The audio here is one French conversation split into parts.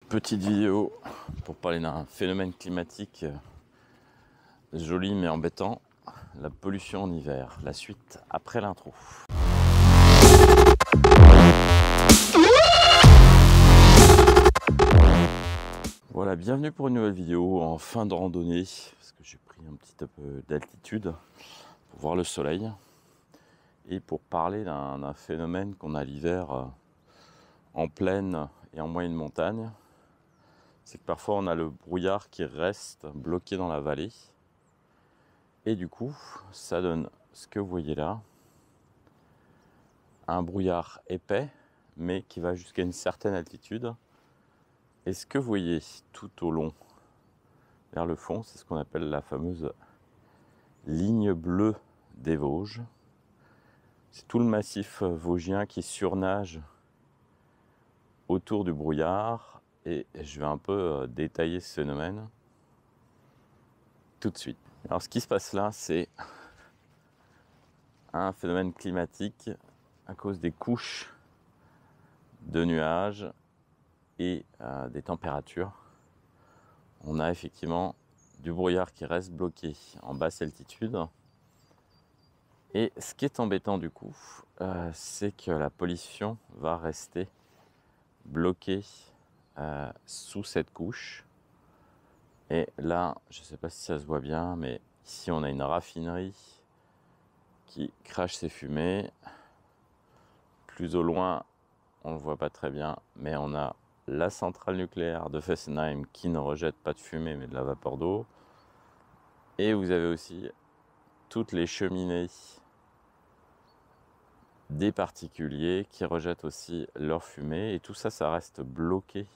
Petite vidéo pour parler d'un phénomène climatique joli mais embêtant, la pollution en hiver. La suite après l'intro. Voilà, bienvenue pour une nouvelle vidéo en fin de randonnée, parce que j'ai pris un petit peu d'altitude pour voir le soleil et pour parler d'un phénomène qu'on a l'hiver en plaine et en moyenne montagne. C'est que parfois on a le brouillard qui reste bloqué dans la vallée et du coup ça donne ce que vous voyez là, un brouillard épais mais qui va jusqu'à une certaine altitude. Et ce que vous voyez tout au long vers le fond, c'est ce qu'on appelle la fameuse ligne bleue des Vosges. C'est tout le massif vosgien qui surnage autour du brouillard et je vais un peu détailler ce phénomène tout de suite. Alors ce qui se passe là, c'est un phénomène climatique à cause des couches de nuages et des températures. On a effectivement du brouillard qui reste bloqué en basse altitude. Et ce qui est embêtant du coup, c'est que la pollution va rester bloquée sous cette couche. Et là, je ne sais pas si ça se voit bien, mais ici on a une raffinerie qui crache ses fumées. Plus au loin, on ne le voit pas très bien, mais on a la centrale nucléaire de Fessenheim qui ne rejette pas de fumée mais de la vapeur d'eau. Et vous avez aussi toutes les cheminées des particuliers qui rejettent aussi leur fumée. Et tout ça, ça reste bloqué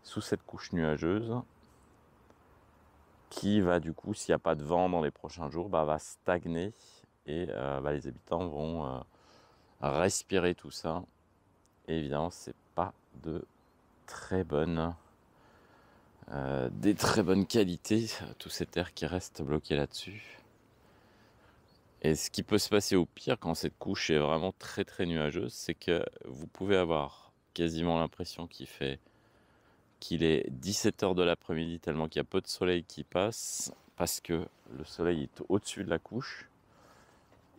sous cette couche nuageuse qui va du coup, s'il n'y a pas de vent dans les prochains jours, va stagner et les habitants vont respirer tout ça. Et évidemment, c'est pas de très bonnes des très bonnes qualités, tout cet air qui reste bloqué là-dessus. Et ce qui peut se passer au pire quand cette couche est vraiment très très nuageuse, c'est que vous pouvez avoir quasiment l'impression qu'il est 17h de l'après-midi tellement qu'il y a peu de soleil qui passe, parce que le soleil est au-dessus de la couche.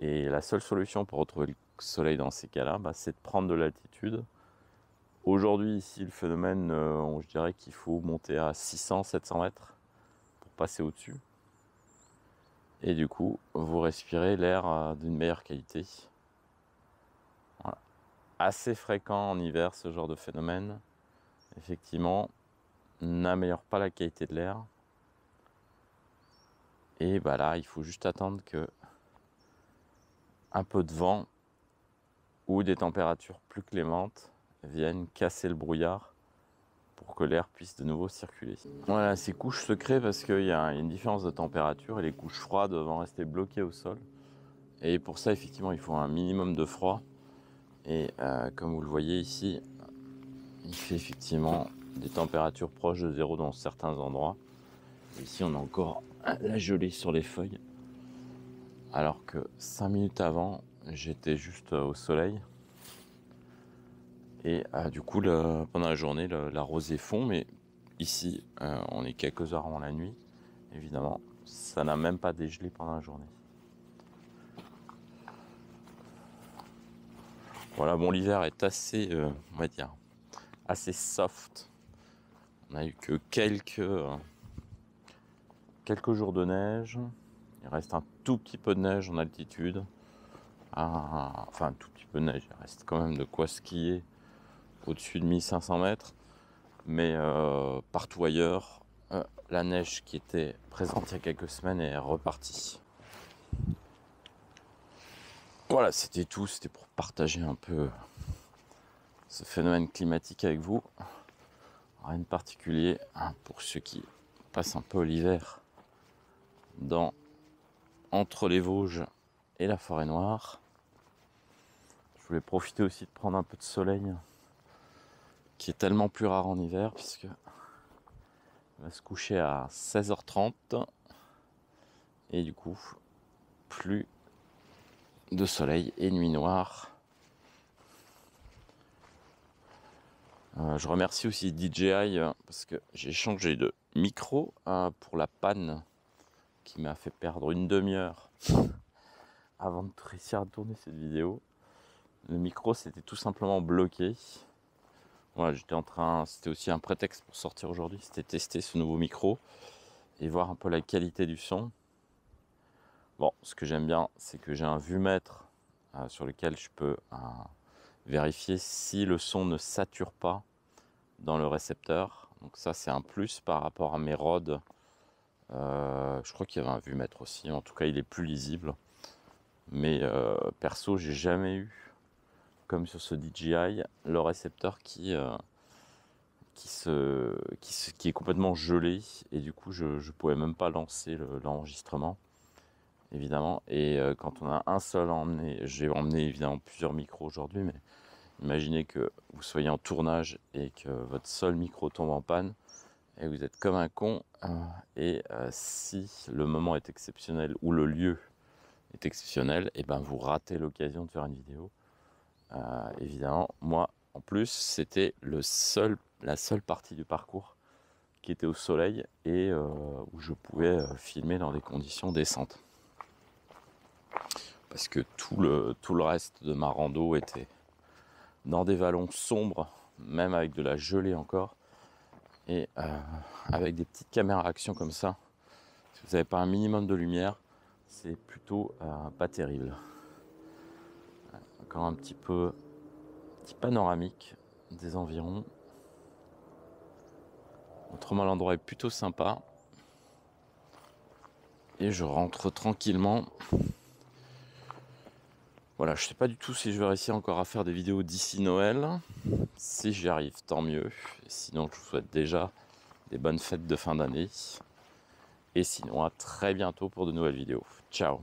Et la seule solution pour retrouver le soleil dans ces cas-là, c'est de prendre de l'altitude. Aujourd'hui, ici, le phénomène, je dirais qu'il faut monter à 600-700 mètres pour passer au-dessus. Et du coup, vous respirez l'air d'une meilleure qualité. Voilà. Assez fréquent en hiver, ce genre de phénomène. Effectivement, n'améliore pas la qualité de l'air. Et là, il faut juste attendre que un peu de vent ou des températures plus clémentes viennent casser le brouillard pour que l'air puisse de nouveau circuler. Voilà, ces couches se créent parce qu'il y a une différence de température et les couches froides vont rester bloquées au sol. Et pour ça, effectivement, il faut un minimum de froid. Et comme vous le voyez ici, il fait effectivement des températures proches de zéro dans certains endroits. Ici, on a encore la gelée sur les feuilles. Alors que 5 minutes avant, j'étais juste au soleil. Et du coup, pendant la journée, la rosée fond. Mais ici, on est quelques heures avant la nuit. Évidemment, ça n'a même pas dégelé pendant la journée. Voilà, bon, l'hiver est assez, on va dire, assez soft. On a eu que quelques jours de neige. Il reste un tout petit peu de neige en altitude. Enfin, un tout petit peu de neige. Il reste quand même de quoi skier au-dessus de 1500 mètres. Mais partout ailleurs, la neige qui était présente il y a quelques semaines est repartie. Voilà, c'était tout. C'était pour partager un peu ce phénomène climatique avec vous. Rien de particulier pour ceux qui passent un peu l'hiver entre les Vosges et la forêt noire. Je voulais profiter aussi de prendre un peu de soleil qui est tellement plus rare en hiver puisque il va se coucher à 16h30 et du coup plus de soleil et nuit noire. Je remercie aussi DJI parce que j'ai changé de micro pour la panne qui m'a fait perdre une demi-heure avant de réussir à tourner cette vidéo. Le micro s'était tout simplement bloqué. Voilà, c'était aussi un prétexte pour sortir aujourd'hui, c'était tester ce nouveau micro et voir un peu la qualité du son. Bon, ce que j'aime bien, c'est que j'ai un vumètre sur lequel je peux vérifier si le son ne sature pas dans le récepteur. Donc ça, c'est un plus par rapport à mes rods. Je crois qu'il y avait un vumètre aussi. En tout cas, il est plus lisible. Mais perso, j'ai jamais eu, comme sur ce DJI, le récepteur qui est complètement gelé. Et du coup, je ne pouvais même pas lancer l'enregistrement, évidemment. Et quand on a un seul à emmener, j'ai emmené évidemment plusieurs micros aujourd'hui, mais imaginez que vous soyez en tournage et que votre seul micro tombe en panne et vous êtes comme un con. Si le moment est exceptionnel ou le lieu est exceptionnel, et ben vous ratez l'occasion de faire une vidéo. Évidemment, moi en plus, c'était la seule partie du parcours qui était au soleil et où je pouvais filmer dans des conditions décentes. Parce que tout le reste de ma rando était dans des vallons sombres, même avec de la gelée encore, et avec des petites caméras action comme ça, si vous n'avez pas un minimum de lumière, c'est plutôt pas terrible. Encore un petit panoramique des environs. Autrement, l'endroit est plutôt sympa. Et je rentre tranquillement. Voilà, je sais pas du tout si je vais réussir encore à faire des vidéos d'ici Noël. Si j'y arrive, tant mieux. Et sinon, je vous souhaite déjà des bonnes fêtes de fin d'année. Et sinon, à très bientôt pour de nouvelles vidéos. Ciao!